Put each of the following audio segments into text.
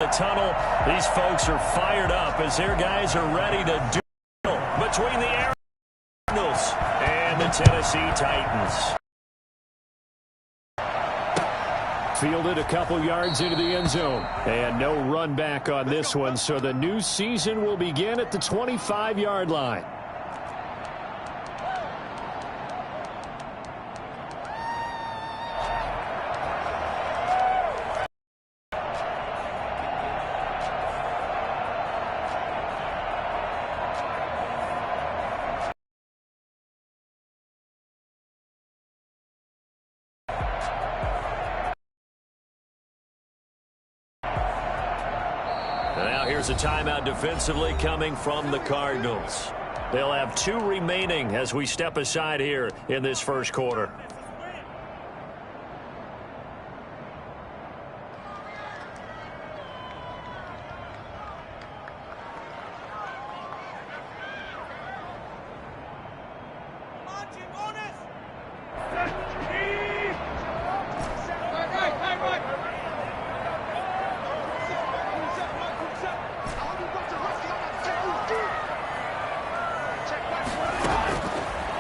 The tunnel, these folks are fired up as their guys are ready to do between the Arizona Cardinals and the Tennessee Titans. Fielded a couple yards into the end zone. And no run back on this one, so the new season will begin at the 25-yard line. Now here's a timeout defensively coming from the Cardinals. They'll have 2 remaining as we step aside here in this first quarter.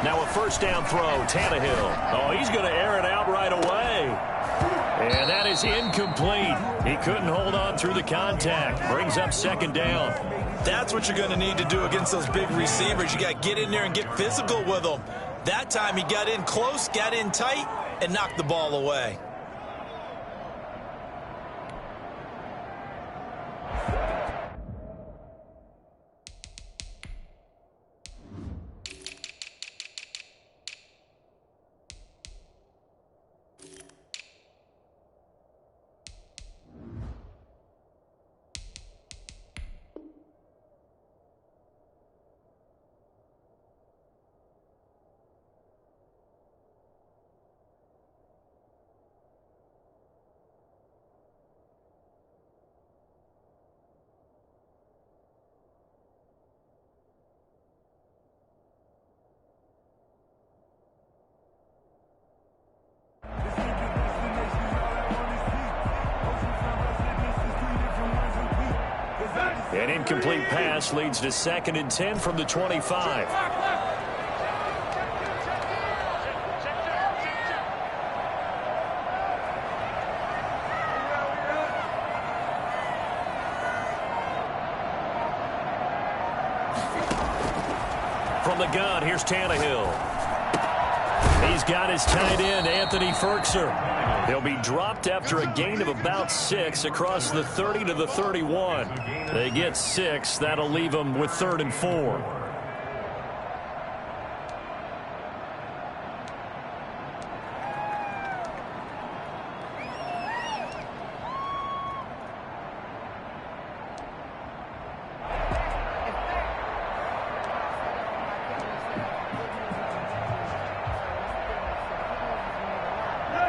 Now a first down throw, Tannehill. Oh, he's going to air it out right away. And that is incomplete. He couldn't hold on through the contact. Brings up second down. That's what you're going to need to do against those big receivers. You got to get in there and get physical with them. That time he got in close, got in tight, and knocked the ball away. An incomplete pass leads to 2nd and 10 from the 25. From the gun, here's Tannehill. He's got his tight end, Anthony Ferkser. He'll be dropped after a gain of about 6 across the 30 to the 31. They get 6. That'll leave them with 3rd and 4.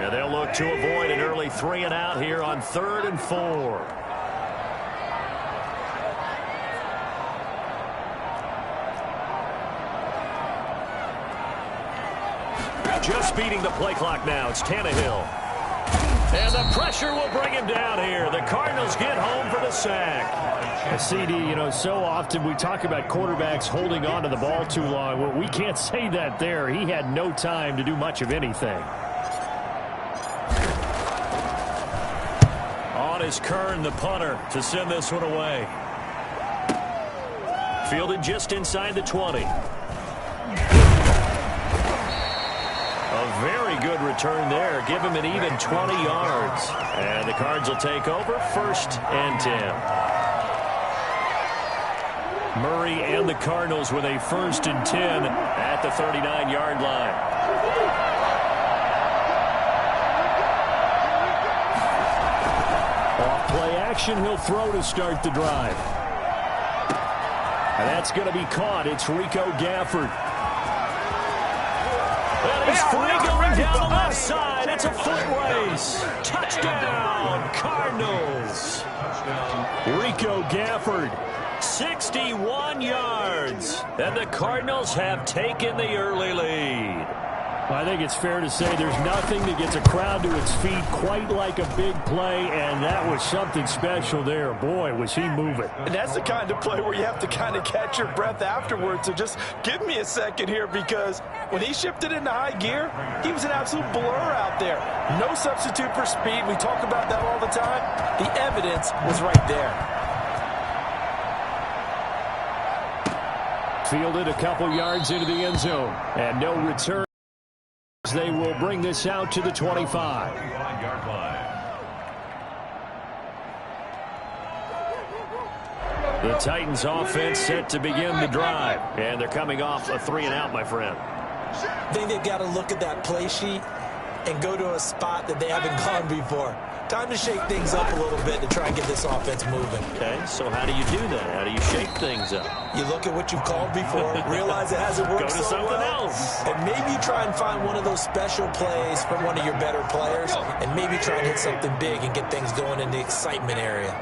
And they'll look to avoid an early 3 and out here on 3rd and 4. Just beating the play clock now. It's Tannehill. And the pressure will bring him down here. The Cardinals get home for the sack. CD, you know, so often we talk about quarterbacks holding on to the ball too long. Well, we can't say that there. He had no time to do much of anything. On is Kern, the punter, to send this one away. Fielded just inside the 20. A very good return there. Give him an even 20 yards. And the Cards will take over 1st and 10. Murray and the Cardinals with a 1st and 10 at the 39-yard line. Play action, he'll throw to start the drive. And that's going to be caught. It's Rico Gafford. And he's free going down the left side. It's a foot race. Touchdown, Cardinals. Rico Gafford. 61 yards. And the Cardinals have taken the early lead. I think it's fair to say there's nothing that gets a crowd to its feet quite like a big play, and that was something special there. Boy, was he moving. And that's the kind of play where you have to kind of catch your breath afterwards. So just give me a second here, because when he shifted into high gear, he was an absolute blur out there. No substitute for speed. We talk about that all the time. The evidence was right there. Fielded a couple yards into the end zone, and no return. They will bring this out to the 25. The Titans offense set to begin the drive, and they're coming off a 3-and-out, my friend. I think they've got to look at that play sheet and go to a spot that they haven't gone before. Time to shake things up a little bit to try and get this offense moving. Okay, so how do you do that? How do you shake things up? You look at what you've called before, realize it hasn't worked Go to so something well, else. and maybe try and find one of those special plays from one of your better players, and maybe try and hit something big and get things going in the excitement area.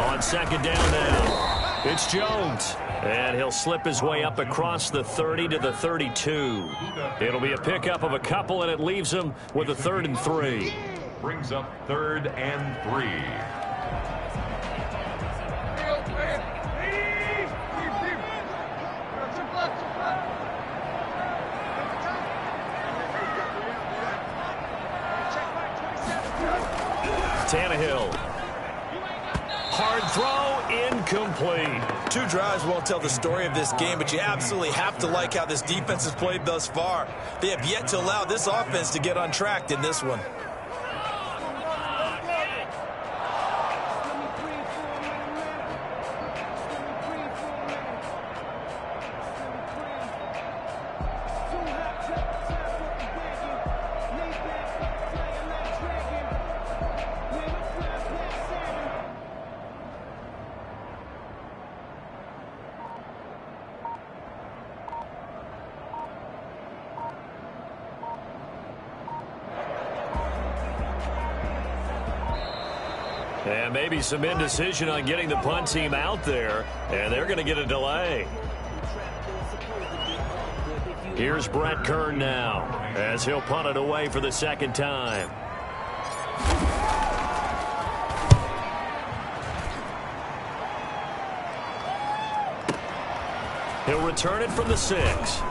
On second down now, it's Jones. And he'll slip his way up across the 30 to the 32. It'll be a pickup of a couple, and it leaves him with a 3rd and 3. Brings up 3rd and 3. Tannehill. Hard throw, incomplete. 2 drives won't tell the story of this game, but you absolutely have to like how this defense has played thus far. They have yet to allow this offense to get untracked in this one. And maybe some indecision on getting the punt team out there, and they're going to get a delay. Here's Brett Kern now, as he'll punt it away for the 2nd time. He'll return it from the 6.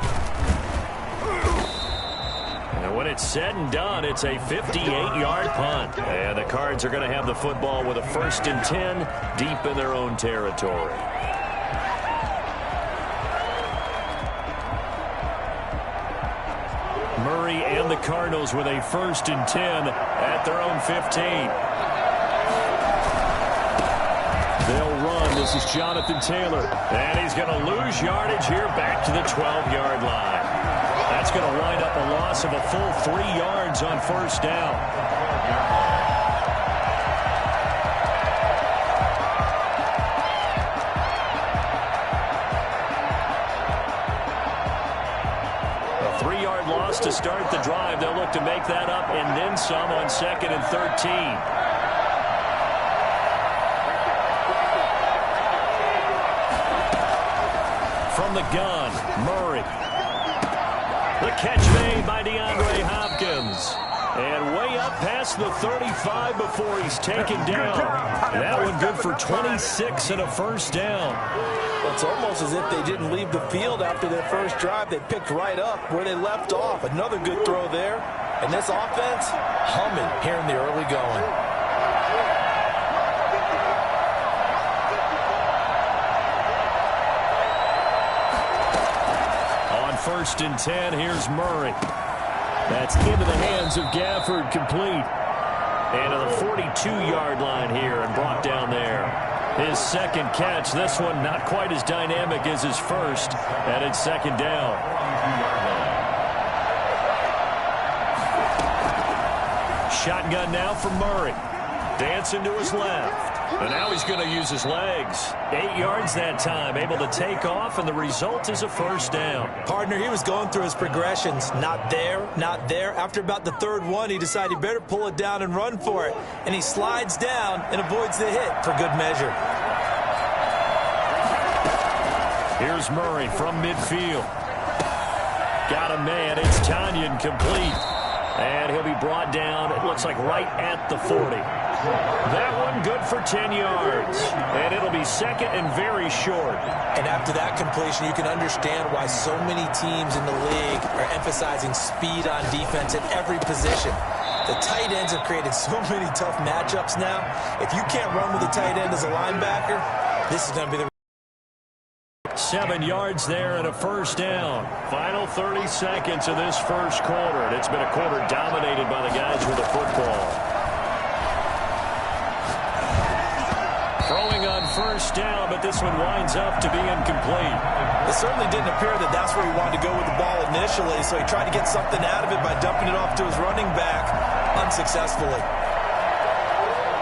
And when it's said and done, it's a 58-yard punt. And the Cards are going to have the football with a 1st and 10 deep in their own territory. Murray and the Cardinals with a 1st and 10 at their own 15. They'll run. This is Jonathan Taylor. And he's going to lose yardage here back to the 12-yard line. That's going to wind up a loss of a full 3 yards on 1st down. A 3-yard loss to start the drive. They'll look to make that up and then some on 2nd and 13. From the gun, Murray. The catch made by DeAndre Hopkins. And way up past the 35 before he's taken down. That one good for 26 and a 1st down. It's almost as if they didn't leave the field after their first drive. They picked right up where they left off. Another good throw there. And this offense, humming here in the early going. 1st and 10, here's Murray. That's into the hands of Gafford, complete. And to the 42-yard line here and brought down there. His 2nd catch, this one not quite as dynamic as his first, and it's 2nd down. Shotgun now for Murray. Dancing to his left. And now he's going to use his legs. 8 yards that time, able to take off, and the result is a 1st down. Partner, he was going through his progressions. Not there, not there. After about the 3rd one, he decided he better pull it down and run for it. And he slides down and avoids the hit for good measure. Here's Murray from midfield. Got a man. It's Tanyan complete. And he'll be brought down, it looks like right at the 40. That one good for 10 yards. And it'll be second and very short. And after that completion, you can understand why so many teams in the league are emphasizing speed on defense at every position. The tight ends have created so many tough matchups now. If you can't run with a tight end as a linebacker, this is going to be the 7 yards there and a first down. Final 30 seconds of this first quarter. And it's been a quarter dominated by the guys with the football. Throwing on first down, but this one winds up to be incomplete. It certainly didn't appear that that's where he wanted to go with the ball initially, so he tried to get something out of it by dumping it off to his running back unsuccessfully.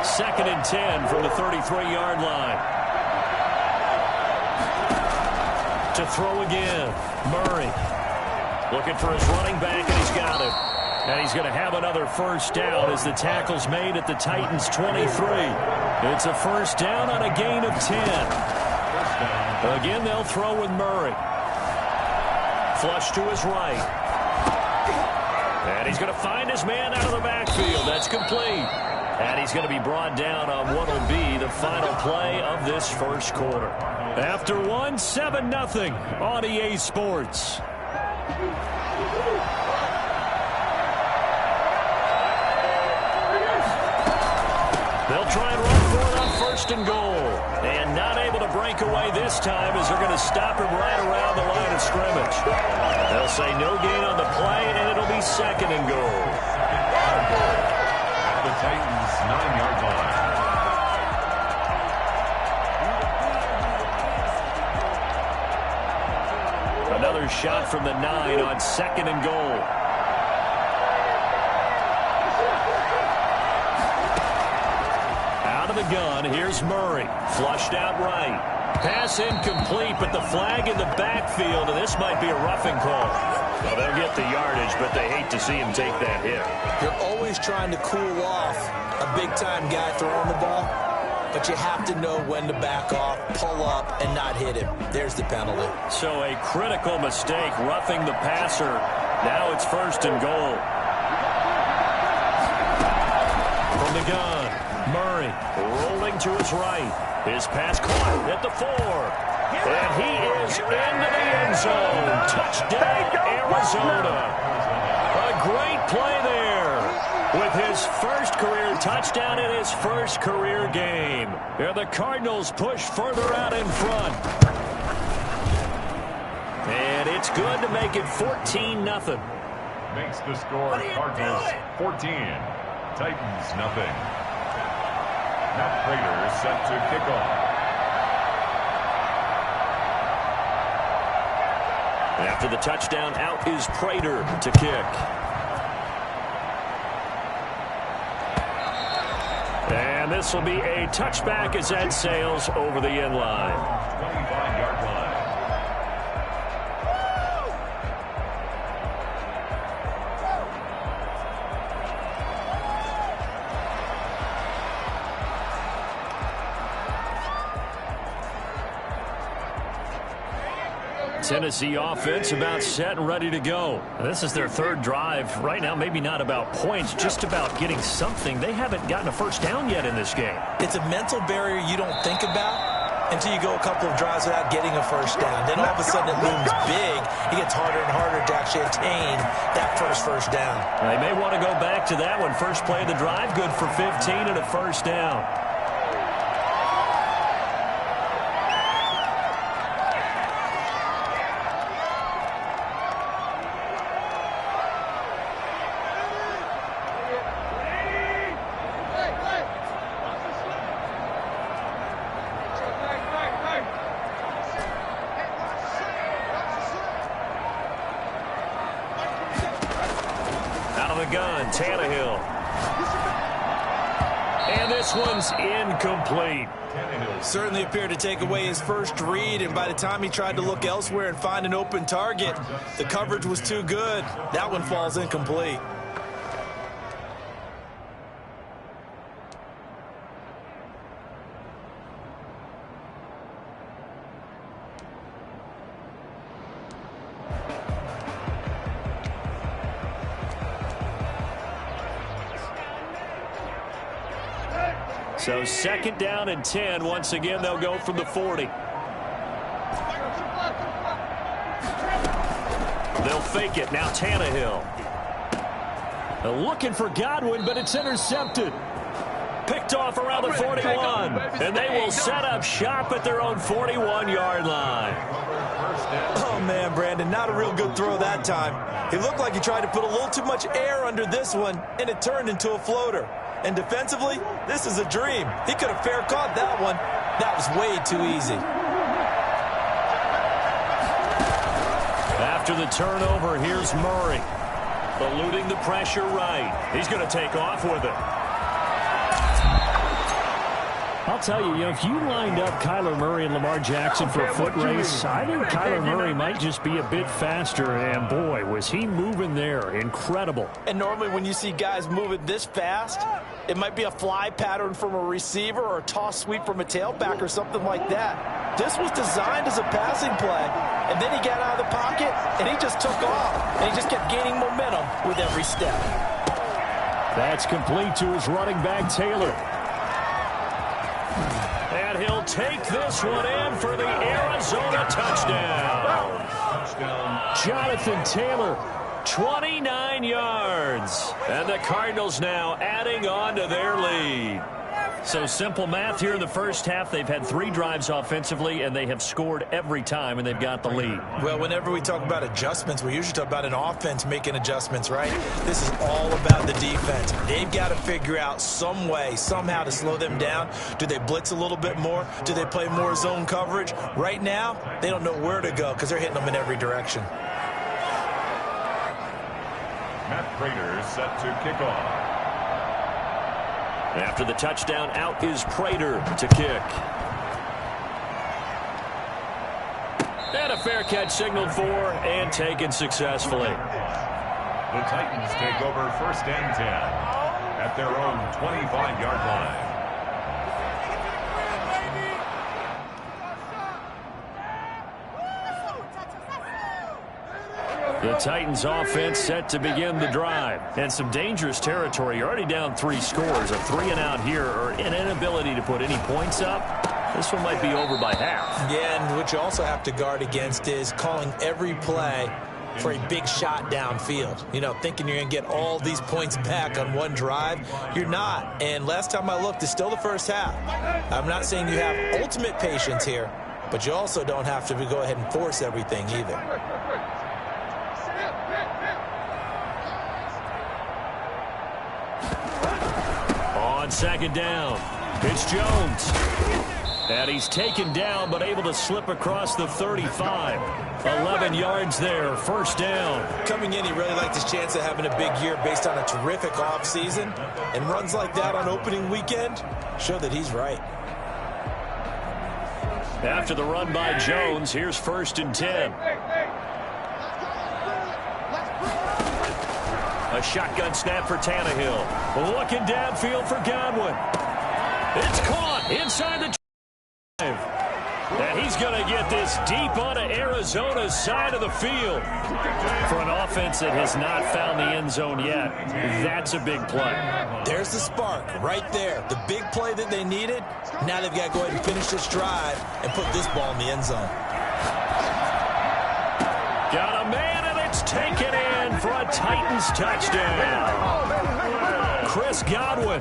2nd and 10 from the 33-yard line. To throw again, Murray. Looking for his running back, and he's got it. And he's going to have another first down as the tackle's made at the Titans' 23. It's a first down on a gain of 10. Again, they'll throw with Murray. Flush to his right. And he's going to find his man out of the backfield. That's complete. And he's going to be brought down on what will be the final play of this first quarter. After 7-0 on EA Sports. They'll try and run for it on 1st and goal. And not able to break away this time as they're going to stop him right around the line of scrimmage. They'll say no gain on the play, and it'll be 2nd and goal. The Titans' 9-yard line. Another shot from the 9 on 2nd and goal. Out of the gun, here's Murray. Flushed out right. Pass incomplete, but the flag in the backfield, and this might be a roughing call. Well, they'll get the yardage, but they hate to see him take that hit. You're always trying to cool off a big-time guy throwing the ball, but you have to know when to back off, pull up, and not hit him. There's the penalty. So a critical mistake, roughing the passer. Now it's 1st and goal. From the gun, Murray rolling to his right. His pass caught at the 4. And he is into the end zone. Touchdown, Arizona. A great play there with his first career touchdown in his first career game. And the Cardinals push further out in front. And it's good to make it 14-0. Makes the score Cardinals 14. Titans nothing. Matt Prater set to kick off. After the touchdown, out is Prater to kick. And this will be a touchback as that sails over the end line. 25-yard line. Tennessee offense about set and ready to go. This is their 3rd drive. Right now, maybe not about points, just about getting something. They haven't gotten a first down yet in this game. It's a mental barrier you don't think about until you go a couple of drives without getting a first down. Then all of a sudden it looms big. It gets harder and harder to actually attain that first down. They may want to go back to that one. First play of the drive, good for 15 and a first down. Gun, Tannehill. And this one's incomplete. Certainly appeared to take away his first read, and by the time he tried to look elsewhere and find an open target, the coverage was too good. That one falls incomplete. So 2nd down and 10. Once again, they'll go from the 40. They'll fake it. Now Tannehill. Looking for Godwin, but it's intercepted. Picked off around the 41. And they will set up shop at their own 41-yard line. Oh, man, Brandon, not a real good throw that time. He looked like he tried to put a little too much air under this one, and it turned into a floater. And defensively, this is a dream. He could have fair caught that one. That was way too easy. After the turnover, here's Murray. Eluding the pressure right. He's going to take off with it. I'll tell you, if you lined up Kyler Murray and Lamar Jackson for a foot race, I think Kyler Murray might just be a bit faster. And, boy, was he moving there. Incredible. And normally when you see guys moving this fast, it might be a fly pattern from a receiver or a toss sweep from a tailback or something like that. This was designed as a passing play. And then he got out of the pocket, and he just took off. And he just kept gaining momentum with every step. That's complete to his running back, Taylor. And he'll take this one in for the Arizona touchdown. Jonathan Taylor, 29 yards. And the Cardinals now adding on to their lead. So simple math here in the first half. They've had 3 drives offensively, and they have scored every time, and they've got the lead. Well, whenever we talk about adjustments, we usually talk about an offense making adjustments, right? This is all about the defense. They've got to figure out some way, somehow to slow them down. Do they blitz a little bit more? Do they play more zone coverage? Right now, they don't know where to go because they're hitting them in every direction. Matt Prater set to kick off. After the touchdown, out is Prater to kick. And a fair catch signaled for and taken successfully. The Titans take over 1st and 10 at their own 25-yard line. The Titans offense set to begin the drive. And some dangerous territory. You're already down 3 scores. A 3-and-out here or an inability to put any points up. This one might be over by half. Yeah, and what you also have to guard against is calling every play for a big shot downfield. You know, thinking you're going to get all these points back on one drive. You're not. And last time I looked, it's still the first half. I'm not saying you have ultimate patience here, but you also don't have to go ahead and force everything either. On 2nd down, it's Jones. And he's taken down but able to slip across the 35. 11 yards there, 1st down. Coming in, he really liked his chance of having a big year based on a terrific offseason. And runs like that on opening weekend show that he's right. After the run by Jones, here's 1st and 10. A shotgun snap for Tannehill. Looking downfield for Godwin. It's caught inside the drive. And he's going to get this deep onto Arizona's side of the field. For an offense that has not found the end zone yet, that's a big play. There's the spark right there. The big play that they needed. Now they've got to go ahead and finish this drive and put this ball in the end zone. Got a man, and it's taken in for a Titans touchdown. Chris Godwin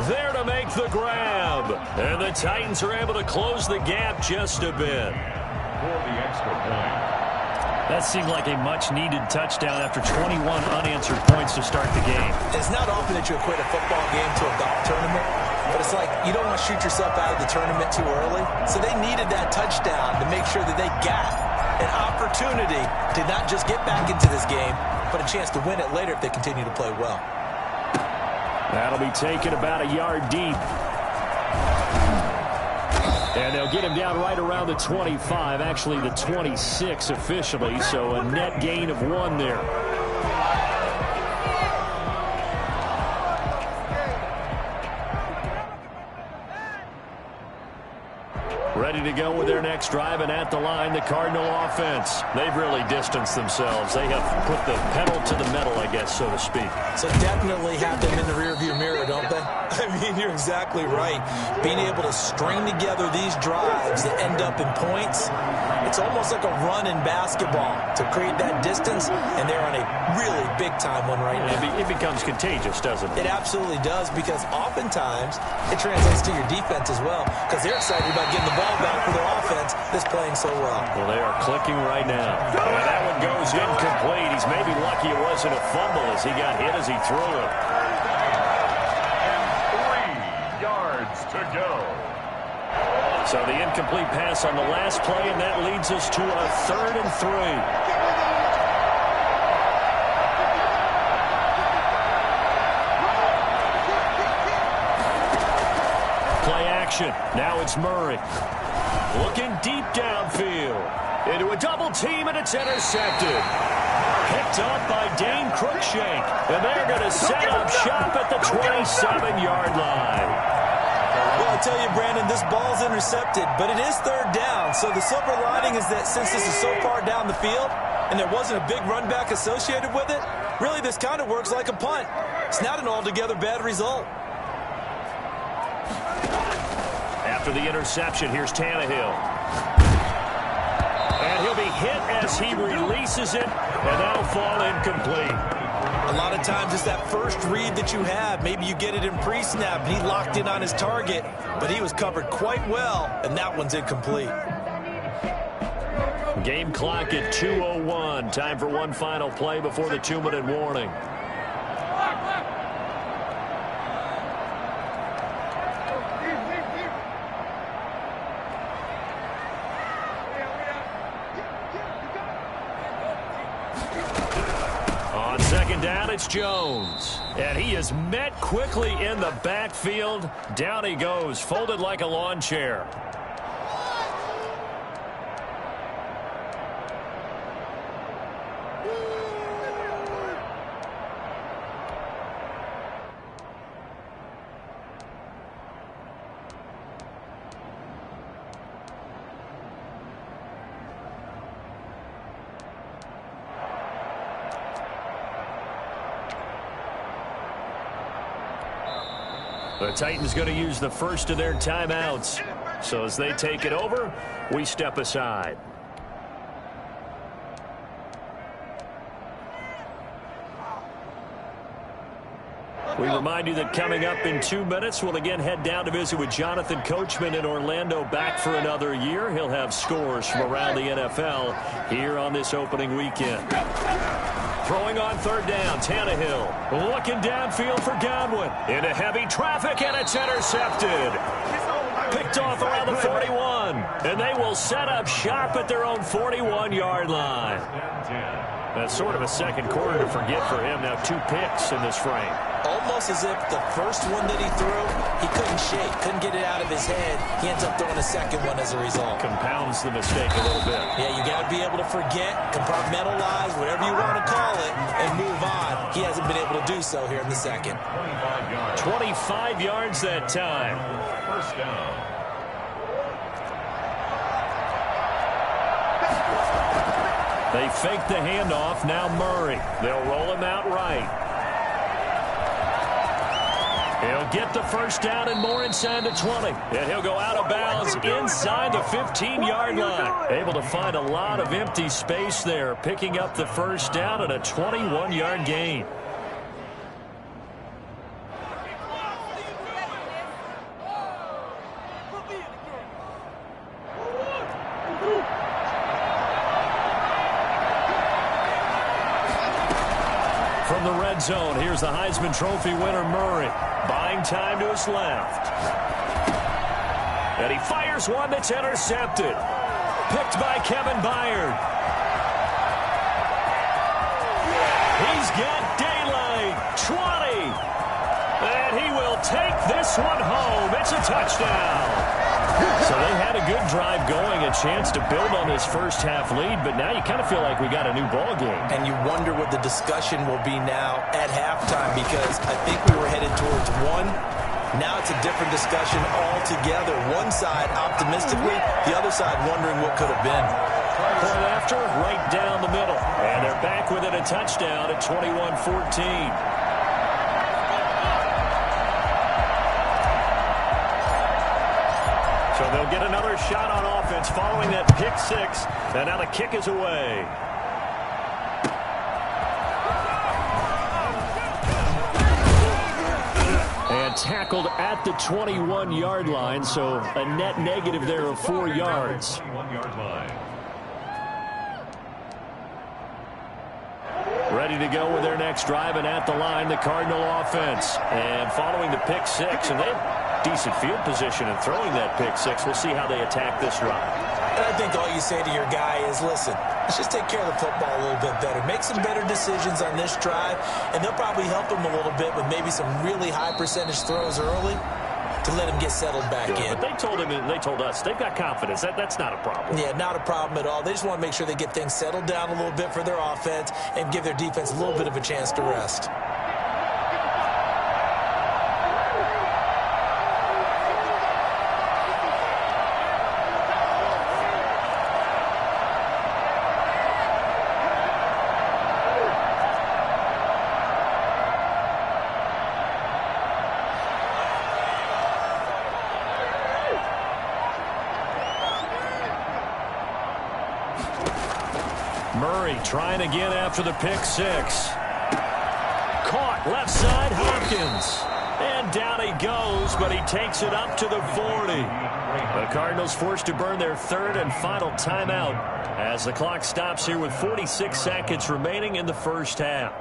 there to make the grab. And the Titans are able to close the gap just a bit. For the extra point. That seemed like a much-needed touchdown after 21 unanswered points to start the game. It's not often that you equate a football game to a golf tournament, but it's like you don't want to shoot yourself out of the tournament too early. So they needed that touchdown to make sure that they got an opportunity to not just get back into this game, but a chance to win it later if they continue to play well. That'll be taken about a yard deep. And they'll get him down right around the 25, actually the 26 officially, so a net gain of 1 there. Ready to go with their next drive, and at the line, the Cardinal offense. They've really distanced themselves. They have put the pedal to the metal, I guess, so to speak. So definitely have them in the rearview mirror, don't they? I mean, you're exactly right. Being able to string together these drives that end up in points, it's almost like a run in basketball to create that distance, and they're on a really big-time one right now. It becomes contagious, doesn't it? It absolutely does, because oftentimes it translates to your defense as well, because they're excited about getting the ball back for their offense that's playing so well. Well, they are clicking right now. And that one goes incomplete. He's maybe lucky it wasn't a fumble as he got hit as he threw it. And 3 yards to go. So the incomplete pass on the last play, and that leads us to a 3rd and 3. Now it's Murray. Looking deep downfield. Into a double team, and it's intercepted. Picked up by Dane Cruikshank. And they're going to set up shop at the 27-yard line. Well, I tell you, Brandon, this ball's intercepted, but it is 3rd down. So the silver lining is that since this is so far down the field and there wasn't a big run back associated with it, really this kind of works like a punt. It's not an altogether bad result. After the interception, here's Tannehill. And he'll be hit as he releases it, and that'll fall incomplete. A lot of times it's that first read that you have. Maybe you get it in pre-snap, and he locked in on his target, but he was covered quite well, and that one's incomplete. Game clock at 2:01. Time for one final play before the 2-minute warning. Down, it's Jones. And he is met quickly in the backfield. Down he goes, folded like a lawn chair. The Titans going to use the first of their timeouts. So as they take it over, we step aside. We remind you that coming up in 2 minutes, we'll again head down to visit with Jonathan Coachman in Orlando, back for another year. He'll have scores from around the NFL here on this opening weekend. Throwing on 3rd down, Tannehill looking downfield for Godwin. Into heavy traffic, and it's intercepted. Picked off around the 41, and they will set up shop at their own 41-yard line. That's sort of a second quarter to forget for him. Now 2 picks in this frame. Almost as if the first one that he threw, he couldn't shake, couldn't get it out of his head. He ends up throwing a second one as a result. Compounds the mistake a little bit. Yeah, you got to be able to forget, compartmentalize, whatever you want to call it, and move on. He hasn't been able to do so here in the second. 25 yards that time. First down. They fake the handoff. Now Murray. They'll roll him out right. He'll get the first down and more inside the 20. And he'll go out of bounds inside the 15-yard line. Able to find a lot of empty space there, picking up the first down and a 21-yard gain. From the red zone, here's the Heisman Trophy winner, Murray. Buying time to his left. And he fires one that's intercepted. Picked by Kevin Byard. He's got daylight. 20. And he will take this one home. It's a touchdown. So they had a good drive going, a chance to build on this first half lead, but now you kind of feel like we got a new ball game. And you wonder what the discussion will be now at halftime, because I think we were headed towards one Now it's a different discussion altogether. One side optimistically, the other side wondering what could have been. Point after, right down the middle. And they're back within a touchdown at 21-14. So they'll get another shot on offense following that pick six. And now the kick is away. And tackled at the 21-yard line, so a net negative there of 4 yards. Ready to go with their next drive, and at the line, the Cardinal offense. And following the pick six, and they have decent field position in throwing that pick six. We'll see how they attack this drive. And I think all you say to your guy is, listen, let's just take care of the football a little bit better. Make some better decisions on this drive, and they'll probably help him a little bit with maybe some really high percentage throws early to let him get settled back in. But they told him and they told us they've got confidence. That's not a problem. Yeah, not a problem at all. They just want to make sure they get things settled down a little bit for their offense and give their defense a little bit of a chance to rest. Murray trying again after the pick six. Caught left side, Hopkins. And down he goes, but he takes it up to the 40. The Cardinals forced to burn their third and final timeout as the clock stops here with 46 seconds remaining in the first half.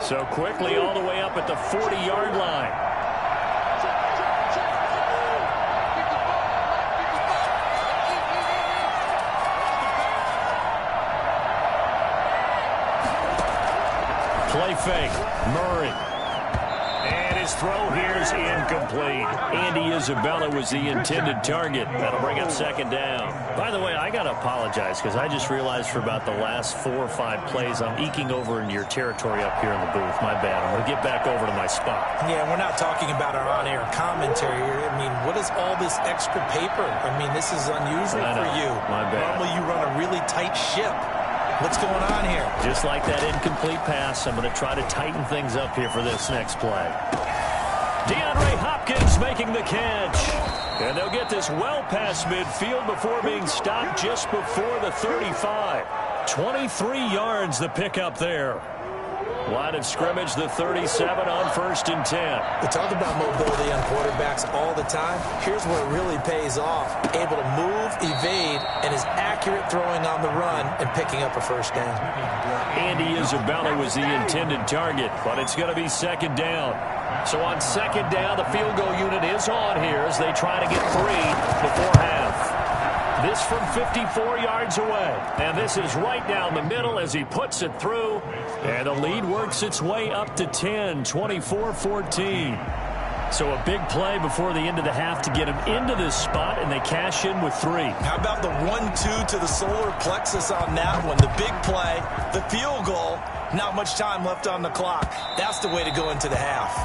So quickly all the way up at the 40-yard line. Play fake. Murray. And his throw here is incomplete. Andy Isabella was the intended target. That'll bring up second down. By the way, I got to apologize because I just realized for about the last 4 or 5 plays I'm eking over into your territory up here in the booth. My bad. I'm going to get back over to my spot. Yeah, we're not talking about our on-air commentary here. I mean, what is all this extra paper? I mean, this is unusual for you. My bad. Normally you run a really tight ship. What's going on here? Just like that incomplete pass, I'm going to try to tighten things up here for this next play. DeAndre Hopkins making the catch. And they'll get this well past midfield before being stopped just before the 35. 23 yards the pickup there. Line of scrimmage, the 37 on 1st and 10. We talk about mobility on quarterbacks all the time. Here's where it really pays off. Able to move, evade, and is accurate throwing on the run and picking up a first down. Andy Isabella was the intended target, but it's going to be second down. So on second down, the field goal unit is on here as they try to get 3 before half. This from 54 yards away. And this is right down the middle as he puts it through. And the lead works its way up to 10, 24-14. So a big play before the end of the half to get him into this spot, and they cash in with 3. How about the 1-2 to the solar plexus on that one? The big play, the field goal, not much time left on the clock. That's the way to go into the half.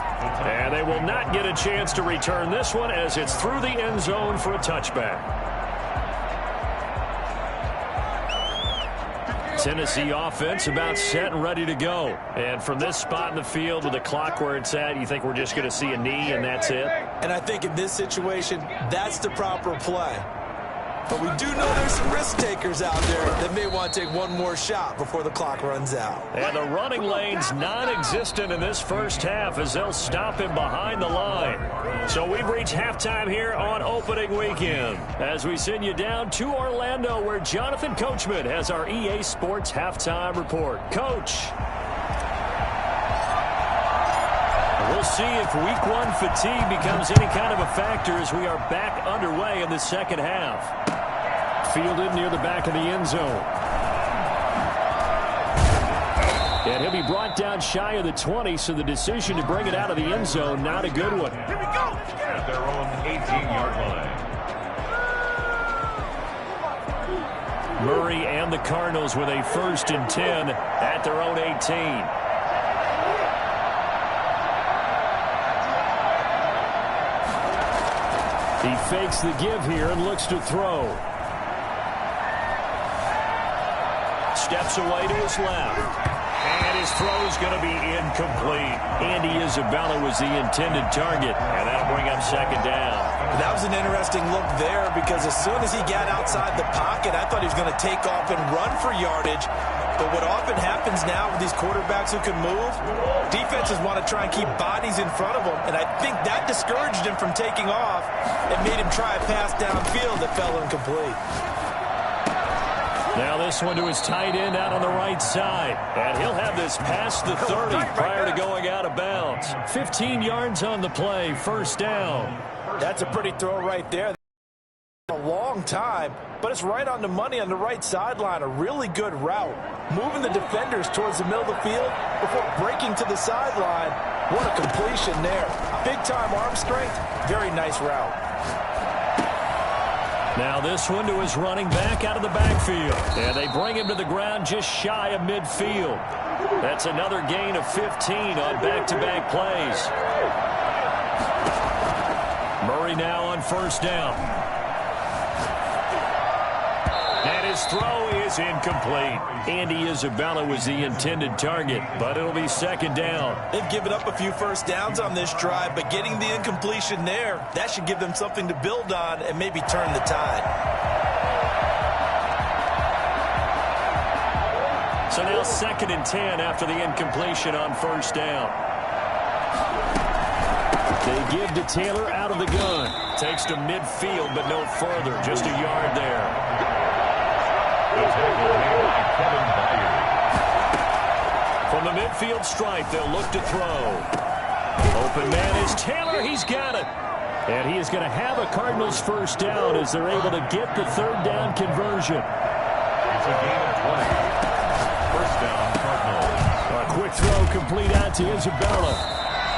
And they will not get a chance to return this one as it's through the end zone for a touchback. Tennessee offense about set and ready to go. And from this spot in the field with the clock where it's at, you think we're just going to see a knee and that's it? And I think in this situation, that's the proper play. But we do know there's some risk takers out there that may want to take one more shot before the clock runs out. And the running lane's non-existent in this first half as they'll stop him behind the line. So we've reached halftime here on opening weekend as we send you down to Orlando where Jonathan Coachman has our EA Sports halftime report. Coach. We'll see if week 1 fatigue becomes any kind of a factor as we are back underway in the second half. Fielded near the back of the end zone. And he'll be brought down shy of the 20, so the decision to bring it out of the end zone, not a good one. Here we go. At their own 18-yard line. Murray and the Cardinals with a 1st and 10 at their own 18. He fakes the give here and looks to throw. Steps away to his left. And his throw is going to be incomplete. Andy Isabella was the intended target, and that'll bring up second down. That was an interesting look there because as soon as he got outside the pocket, I thought he was going to take off and run for yardage. But what often happens now with these quarterbacks who can move, defenses want to try and keep bodies in front of them, and I think that discouraged him from taking off and made him try a pass downfield that fell incomplete. Now this one to his tight end out on the right side. And he'll have this past the 30 prior to going out of bounds. 15 yards on the play, first down. That's a pretty throw right there. A long time, but it's right on the money on the right sideline. A really good route. Moving the defenders towards the middle of the field before breaking to the sideline. What a completion there. Big-time arm strength. Very nice route. Now this one to his running back out of the backfield. And they bring him to the ground just shy of midfield. That's another gain of 15 on back-to-back plays. Murray now on first down. And his throw is incomplete. Andy Isabella was the intended target, but it'll be second down. They've given up a few first downs on this drive, but getting the incompletion there, that should give them something to build on and maybe turn the tide. So now second and 10 after the incompletion on first down. They give to Taylor out of the gun. Takes to midfield, but no further. Just a yard there. From the midfield stripe, they'll look to throw. Open man is Taylor. He's got it. And he is going to have a Cardinals first down as they're able to get the third down conversion. It's a gain of 20. First down, Cardinals. A quick throw complete out to Isabella.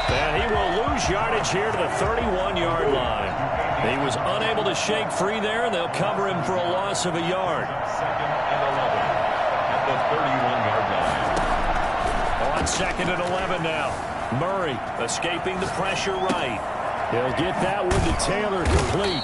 And he will lose yardage here to the 31-yard line. He was unable to shake free there, and they'll cover him for a loss of a yard. Second and 11 at the 31-yard line. On second and 11 now. Murray escaping the pressure right. He'll get that one to Taylor complete.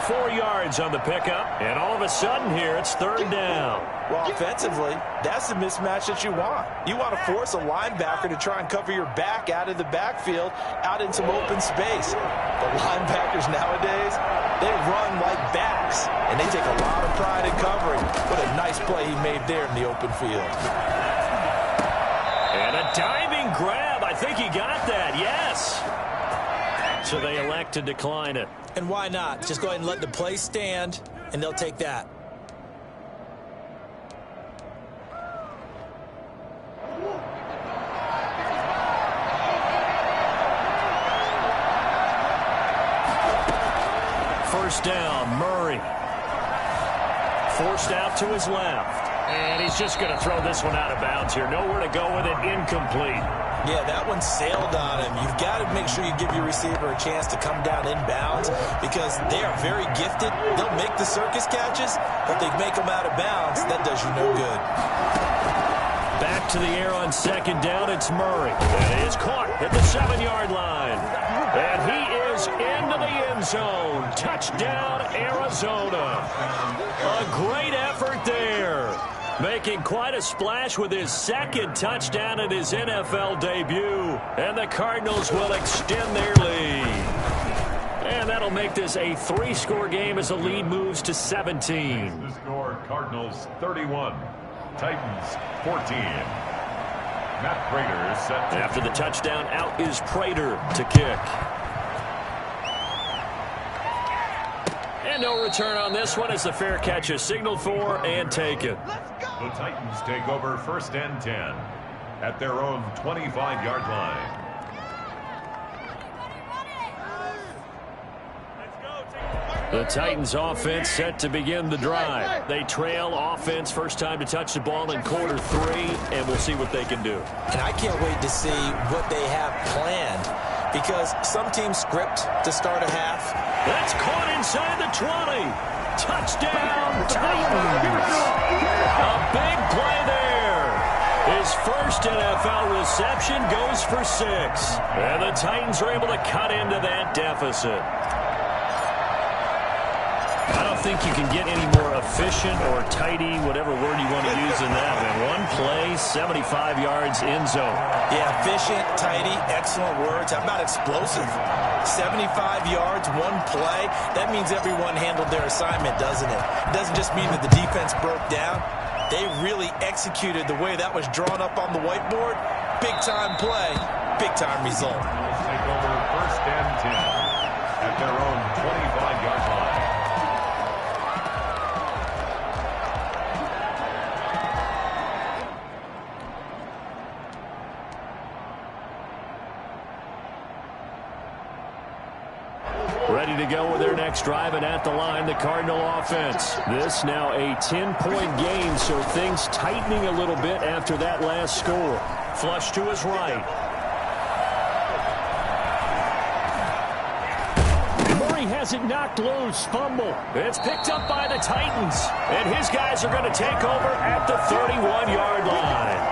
4 yards on the pickup, and all of a sudden here it's third down. Well, offensively, that's the mismatch that you want. You want to force a linebacker to try and cover your back out of the backfield, out in some open space. The linebackers nowadays, they run like backs, and they take a lot of pride in covering. What a nice play he made there in the open field. And a diving grab. I think he got that, yes. So they elect to decline it. And why not? Just go ahead and let the play stand, and they'll take that. First down, Murray. Forced out to his left. And he's just going to throw this one out of bounds here. Nowhere to go with it, incomplete. Yeah, that one sailed on him. You've got to make sure you give your receiver a chance to come down inbounds because they are very gifted. They'll make the circus catches, but they make them out of bounds. That does you no good. Back to the air on second down, it's Murray. That is caught at the 7-yard line. And he is into the end zone. Touchdown, Arizona. A great effort there. Making quite a splash with his second touchdown in his NFL debut. And the Cardinals will extend their lead. And that'll make this a 3-score game as the lead moves to 17. The score, Cardinals 31, Titans 14. Matt Prater is set to... After the touchdown, out is Prater to kick. And no return on this one as the fair catch is signaled for and taken. The Titans take over first and 10 at their own 25-yard line. The Titans offense set to begin the drive. They trail offense, first time to touch the ball in quarter 3, and we'll see what they can do. And I can't wait to see what they have planned because some teams script to start a half. That's caught inside the 20. Touchdown, Titans. A big play there. His first NFL reception goes for 6. And the Titans are able to cut into that deficit. I don't think you can get any more efficient or tidy, whatever word you want to use in that. Man, one play, 75 yards in zone. Yeah, efficient, tidy, excellent words. How about explosive? 75 yards, one play. That means everyone handled their assignment, doesn't it? It doesn't just mean that the defense broke down. They really executed the way that was drawn up on the whiteboard. Big-time play, big-time result. Take over 1st and 10 at their own 25-yard line. Ready to go with their next drive, and at the line, the Cardinal offense. This now a 10-point game, so things tightening a little bit after that last score. Flush to his right. Murray has it knocked loose. Fumble. It's picked up by the Titans, and his guys are going to take over at the 31-yard line.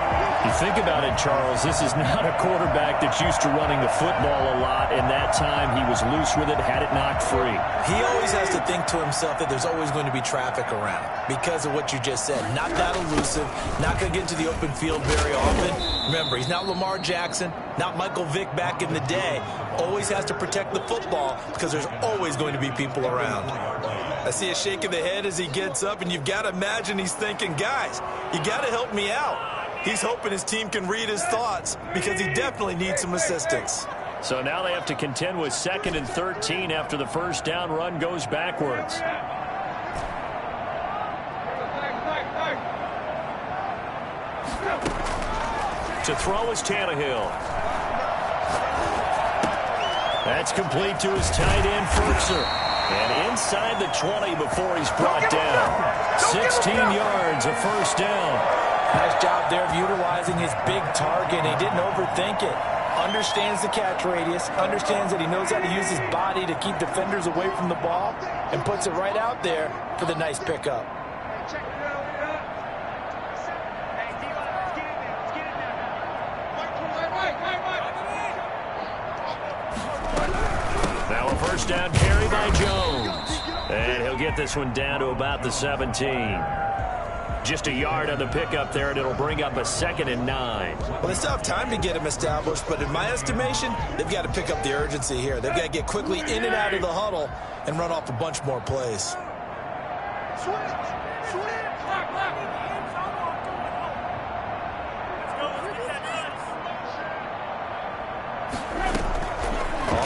You think about it, Charles, this is not a quarterback that's used to running the football a lot, and that time he was loose with it, had it knocked free. He always has to think to himself that there's always going to be traffic around because of what you just said. Not that elusive, not going to get into the open field very often. Remember, he's not Lamar Jackson, not Michael Vick back in the day. Always has to protect the football because there's always going to be people around. I see a shake of the head as he gets up, and you've got to imagine he's thinking, guys, you got to help me out. He's hoping his team can read his thoughts because he definitely needs some assistance. So now they have to contend with 2nd and 13 after the first down run goes backwards. To throw is Tannehill. That's complete to his tight end, Firkser. And inside the 20 before he's brought down. 16 yards, a first down. Nice job there of utilizing his big target. He didn't overthink it. Understands the catch radius. Understands that he knows how to use his body to keep defenders away from the ball. And puts it right out there for the nice pickup. Now a first down carry by Jones. And he'll get this one down to about the 17. Just a yard on the pickup there, and it'll bring up a 2nd and 9. Well, they still have time to get him established, but in my estimation, they've got to pick up the urgency here. They've got to get quickly in and out of the huddle and run off a bunch more plays.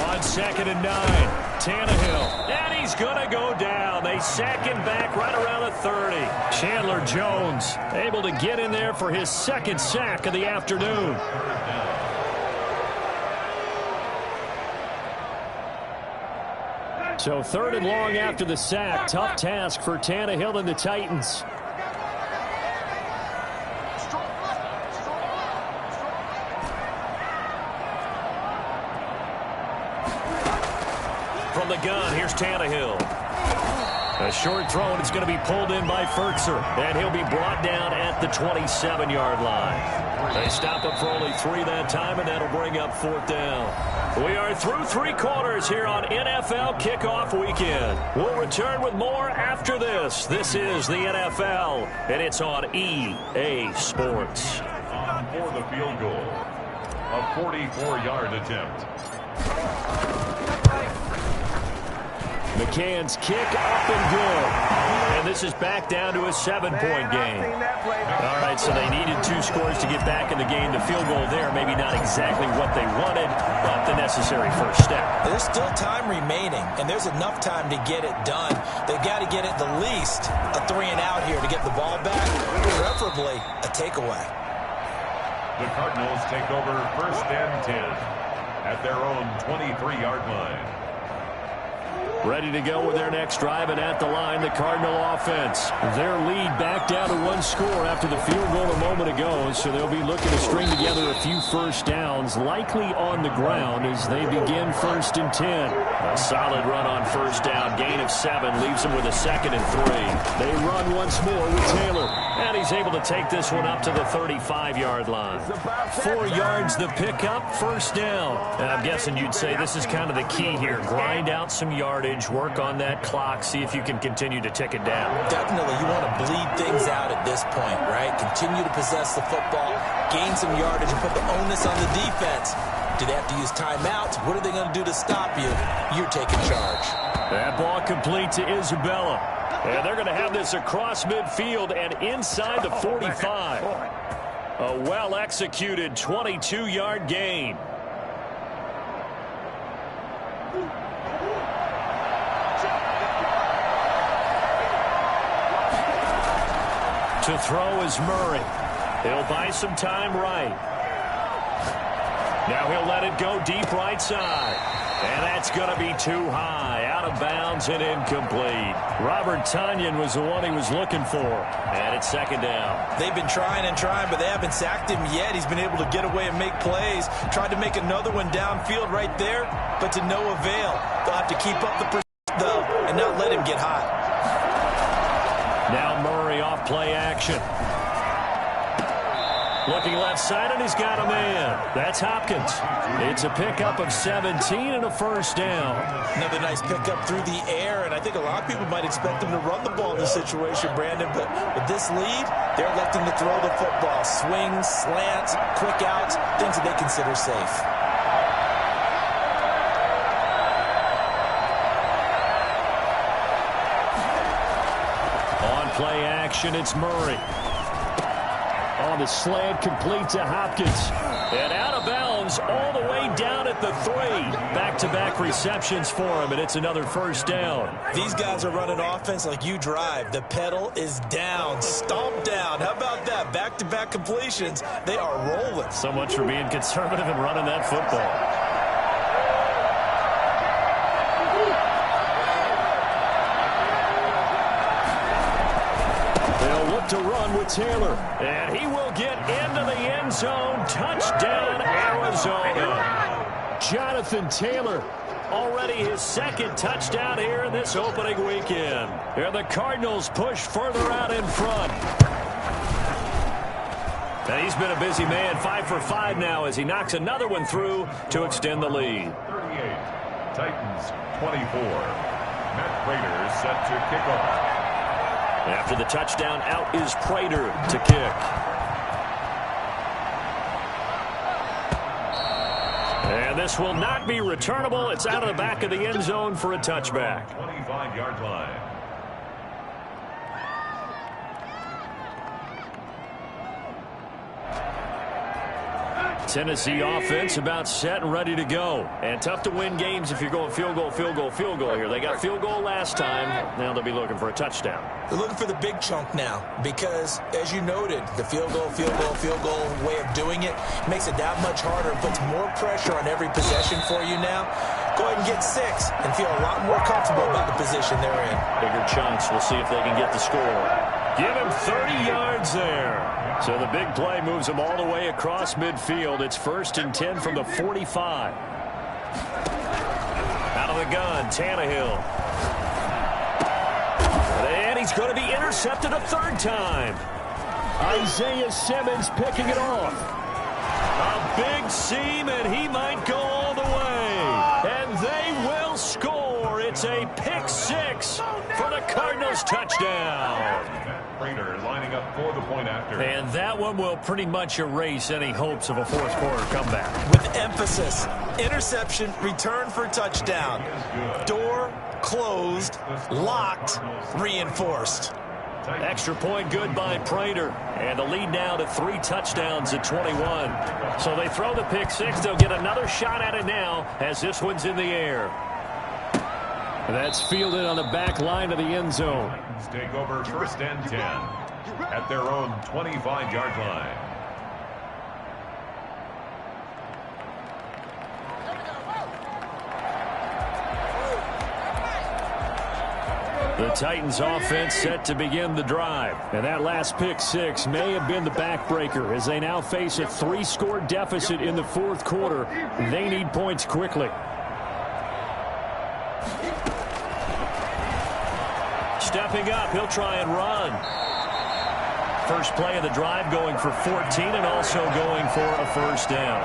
On 2nd and 9, Tannehill, and he's going to go down. They sack him back right around the 30. Chandler Jones able to get in there for his 2nd sack of the afternoon. So 3rd and long after the sack. Tough task for Tannehill and the Titans. From the gun, here's Tannehill. A short throw, and it's going to be pulled in by Firkser. And he'll be brought down at the 27-yard line. They stop him for only 3 that time, and that'll bring up 4th down. We are through 3 quarters here on NFL Kickoff Weekend. We'll return with more after this. This is the NFL, and it's on EA Sports. For the field goal, a 44-yard attempt. McCann's kick up and good. And this is back down to a 7-point game. All right, so they needed 2 scores to get back in the game. The field goal there, maybe not exactly what they wanted, but the necessary first step. There's still time remaining, and there's enough time to get it done. They've got to get it the least a 3-and-out here to get the ball back, preferably a takeaway. The Cardinals take over 1st and 10 at their own 23-yard line. Ready to go with their next drive, and at the line, the Cardinal offense. Their lead back down to 1 score after the field goal a moment ago, so they'll be looking to string together a few first downs, likely on the ground as they begin 1st and 10. A solid run on first down, gain of 7, leaves them with a 2nd and 3. They run once more with Taylor, and he's able to take this one up to the 35-yard line. 4 yards the pickup, first down. And I'm guessing you'd say this is kind of the key here. Grind out some yardage, yardage, work on that clock, see if you can continue to tick it down. Definitely. You want to bleed things out at this point, right? Continue to possess the football, gain some yardage, and put the onus on the defense. Do they have to use timeouts? What are they going to do to stop you? You're taking charge. That ball complete to Isabella. And they're going to have this across midfield and inside the 45. A well-executed 22-yard gain. To throw is Murray. He'll buy some time right. Now he'll let it go deep right side. And that's going to be too high. Out of bounds and incomplete. Robert Tonyan was the one he was looking for. And it's second down. They've been trying and trying, but they haven't sacked him yet. He's been able to get away and make plays. Tried to make another one downfield right there, but to no avail. They'll have to keep up the pursuit, though, and not let him get hot. Now Murray off play action. Looking left side, and he's got a man. That's Hopkins. It's a pickup of 17 and a first down. Another nice pickup through the air, and I think a lot of people might expect him to run the ball in this situation, Brandon, but with this lead, they're electing to throw the football. Swings, slants, quick outs, things that they consider safe. On play action, it's Murray. On the slant, complete to Hopkins. And out of bounds all the way down at the 3. Back-to-back receptions for him, and it's another first down. These guys are running offense like you drive. The pedal is down, stomp down. How about that? Back-to-back completions. They are rolling. So much for being conservative and running that football. To run with Taylor, and he will get into the end zone. Touchdown, Arizona. Jonathan Taylor, already his second touchdown here in this opening weekend. And the Cardinals push further out in front. And he's been a busy man, 5 for 5 now as he knocks another one through to extend the lead. 38, Titans 24. Matt Prater set to kick off. After the touchdown, out is Prater to kick. And this will not be returnable. It's out of the back of the end zone for a touchback. 25-yard line. Tennessee offense about set and ready to go. And tough to win games if you're going field goal, field goal, field goal here. They got field goal last time. Now they'll be looking for a touchdown. They're looking for the big chunk now because, as you noted, the field goal way of doing it makes it that much harder and puts more pressure on every possession for you now. Go ahead and get 6 and feel a lot more comfortable about the position they're in. Bigger chunks. We'll see if they can get the score. Give him 30 yards there. So the big play moves him all the way across midfield. It's 1st and 10 from the 45. Out of the gun, Tannehill. And he's going to be intercepted a 3rd time. Isaiah Simmons picking it off. A big seam, and he might go all the way. And they will score. It's a pick 6 for the Cardinals touchdown. Prater lining up for the point after. And that one will pretty much erase any hopes of a 4th quarter comeback. With emphasis, interception, return for touchdown. Door closed, locked, reinforced. Extra point good by Prater. And the lead now to 3 touchdowns at 21. So they throw the pick 6. They'll get another shot at it now as this one's in the air. That's fielded on the back line of the end zone. Titans take over 1st and 10 at their own 25-yard line. The Titans offense set to begin the drive. And that last pick 6 may have been the backbreaker as they now face a 3-score deficit in the 4th quarter. They need points quickly. Stepping up, he'll try and run. First play of the drive going for 14 and also going for a 1st down.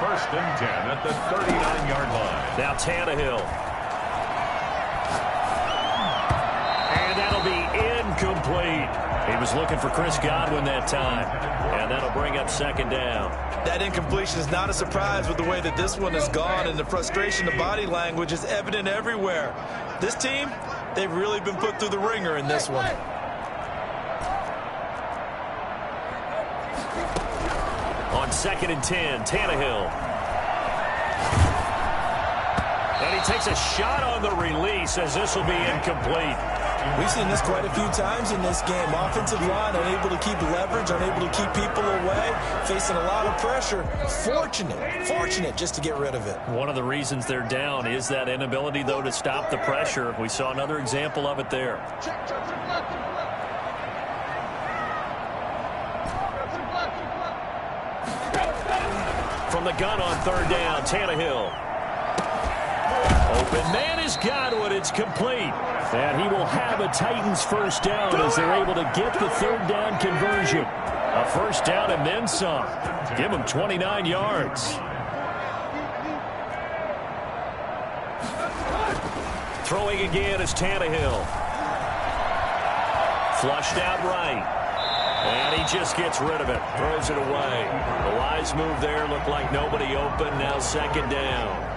First and 10 at the 39-yard line. Now Tannehill. And that'll be incomplete. He was looking for Chris Godwin that time. And that'll bring up second down. That incompletion is not a surprise with the way that this one has gone, and the frustration, the body language is evident everywhere. This team, they've really been put through the ringer in this one. On second and 10, Tannehill. And he takes a shot on the release as this will be incomplete. We've seen this quite a few times in this game. Offensive line unable to keep leverage, unable to keep people away, facing a lot of pressure. Fortunate just to get rid of it. One of the reasons they're down is that inability, though, to stop the pressure. We saw another example of it there. From the gun on third down, Tannehill. Open man is Godwin. It's complete. And he will have a Titans first down as they're able to get the third down conversion. A first down and then some. Give him 29 yards. Throwing again is Tannehill. Flushed out right. And he just gets rid of it. Throws it away. The wise move there. Looked like nobody open. Now second down.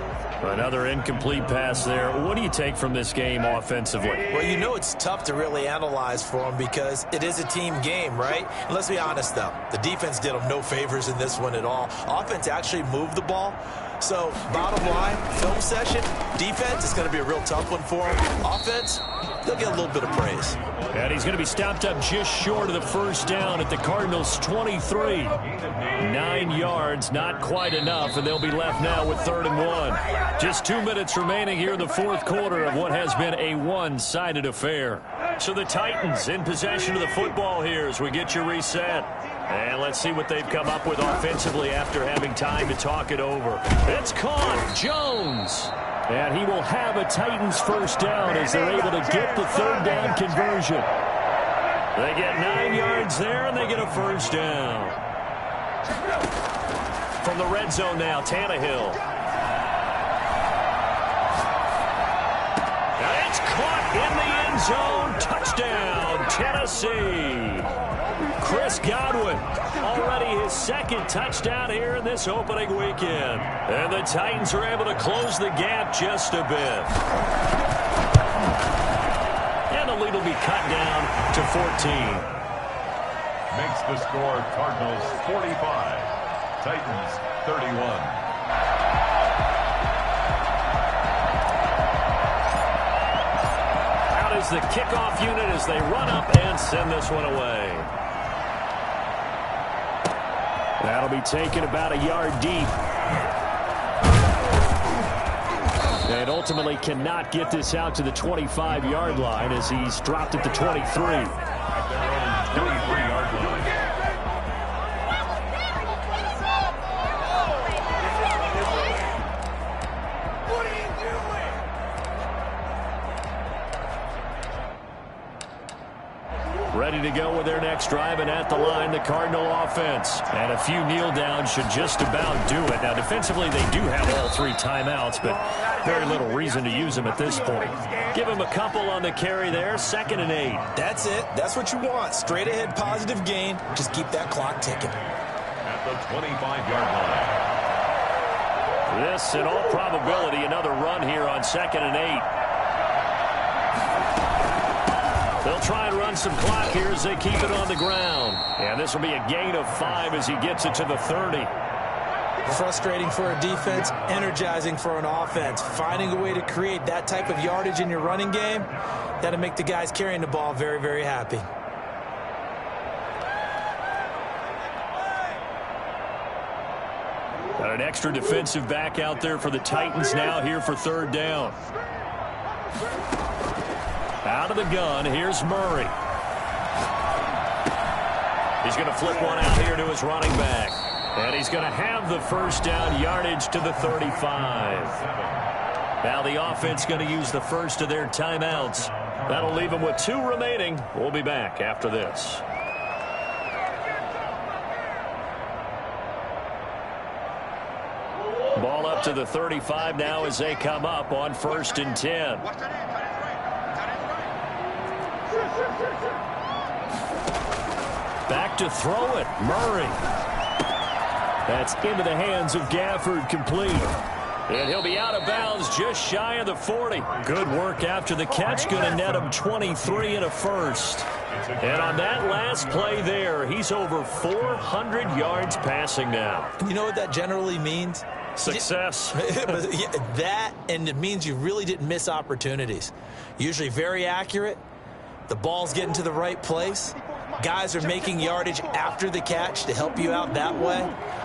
Another incomplete pass there. What do you take from this game offensively? Well, you know it's tough to really analyze for them because it is a team game, right? And let's be honest, though. The defense did them no favors in this one at all. Offense actually moved the ball. So, bottom line, film session, defense is going to be a real tough one for them. Offense, they'll get a little bit of praise. And he's going to be stopped up just short of the first down at the Cardinals' 23. 9 yards, not quite enough, and they'll be left now with 3rd and 1. Just 2 minutes remaining here in the fourth quarter of what has been a one-sided affair. So the Titans in possession of the football here as we get you reset. And let's see what they've come up with offensively after having time to talk it over. It's caught. Jones. And he will have a Titans first down as they're able to get the third down conversion. They get 9 yards there, and they get a first down. From the red zone now, Tannehill. And it's caught in the end zone. Touchdown, Tennessee. Chris Godwin, already his second touchdown here in this opening weekend. And the Titans are able to close the gap just a bit. And the lead will be cut down to 14. Makes the score Cardinals 45, Titans 31. Out is the kickoff unit as they run up and send this one away. That'll be taken about a yard deep. And ultimately cannot get this out to the 25-yard line as he's dropped at the 23. At their own 23-yard line. Ready to go with their next drive, and at the line, the Cardinal offense. And a few kneel downs should just about do it. Now, defensively, they do have all 3 timeouts, but very little reason to use them at this point. Give them a couple on the carry there, 2nd and 8. That's it. That's what you want. Straight ahead positive gain. Just keep that clock ticking. At the 25-yard line. This, in all probability, another run here on 2nd and 8. They'll try and run some clock here as they keep it on the ground. And this will be a gain of 5 as he gets it to the 30. Frustrating for a defense, energizing for an offense. Finding a way to create that type of yardage in your running game, that'll make the guys carrying the ball very, very happy. Got an extra defensive back out there for the Titans now here for 3rd down. Out of the gun, here's Murray. He's going to flip one out here to his running back. And he's going to have the first down yardage to the 35. Now the offense going to use the first of their timeouts. That'll leave them with 2 remaining. We'll be back after this. to the 35 now as they come up on 1st and 10. Back to throw it. Murray. That's into the hands of Gafford, complete. And he'll be out of bounds just shy of the 40. Good work after the catch. Going to net him 23 and a first. And on that last play there, he's over 400 yards passing now. You know what that generally means? Success. That, and it means you really didn't miss opportunities. Usually very accurate. The ball's getting to the right place. Guys are making yardage after the catch to help you out that way.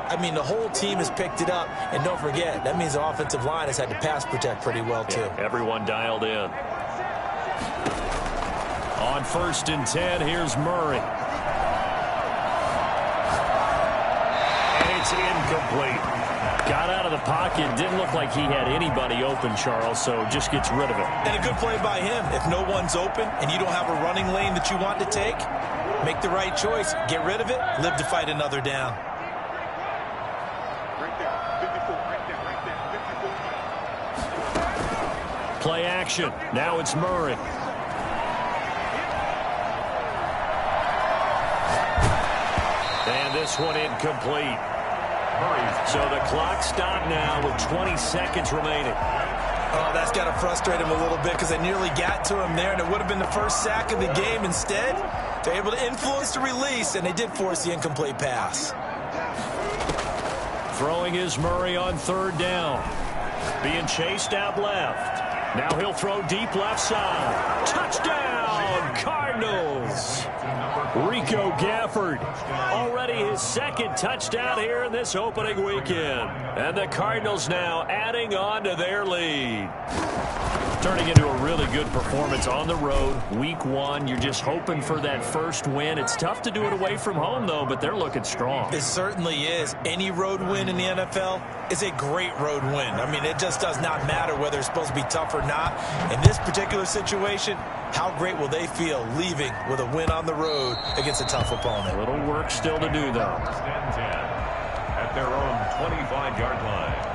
I mean, the whole team has picked it up. And don't forget, that means the offensive line has had to pass protect pretty well, too. Yeah, everyone dialed in. On 1st and 10, here's Murray. And it's incomplete. Got out of the pocket. Didn't look like he had anybody open, Charles, so just gets rid of it. And a good play by him. If no one's open and you don't have a running lane that you want to take, make the right choice. Get rid of it. Live to fight another down. Play action. Now it's Murray. And this one incomplete. So the clock stopped now with 20 seconds remaining. Oh, that's got to frustrate him a little bit because they nearly got to him there, and it would have been the first sack of the game. Instead, they're able to influence the release, and they did force the incomplete pass. Throwing is Murray on 3rd down. Being chased out left. Now he'll throw deep left side. Touchdown, Cardinals. Rico Gafford, already his 2nd touchdown here in this opening weekend. And the Cardinals now adding on to their lead. Turning into a really good performance on the road. Week 1, you're just hoping for that first win. It's tough to do it away from home, though, but they're looking strong. It certainly is. Any road win in the NFL is a great road win. I mean, it just does not matter whether it's supposed to be tough or not. In this particular situation, how great will they feel leaving with a win on the road against a tough opponent? A little work still to do, though. 10 at their own 25-yard line.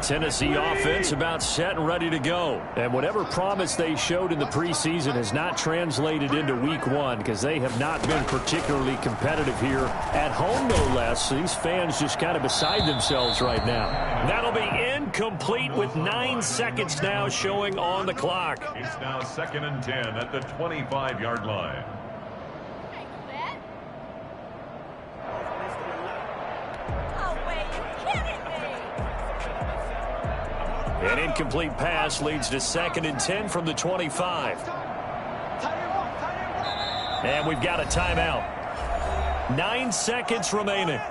Tennessee offense about set and ready to go. And whatever promise they showed in the preseason has not translated into week 1 because they have not been particularly competitive here at home, no less. So these fans just kind of beside themselves right now. That'll be incomplete with 9 seconds now showing on the clock. It's now 2nd and 10 at the 25-yard line. An incomplete pass leads to 2nd and 10 from the 25. And we've got a timeout. 9 seconds remaining.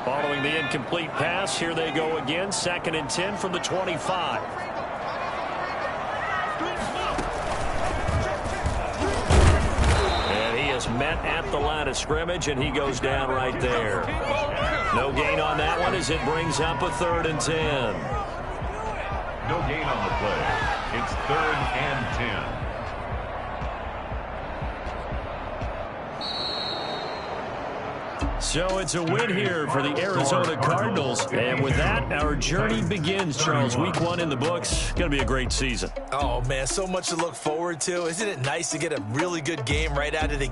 Following the incomplete pass, here they go again. 2nd and 10 from the 25. And he is met at the line of scrimmage, and he goes down right there. No gain on that one as it brings up a 3rd and 10. No gain on the play. It's 3rd and 10. So it's a win here for the Arizona Cardinals. And with that, our journey begins, Charles. Week 1 in the books. Going to be a great season. Oh, man, so much to look forward to. Isn't it nice to get a really good game right out of the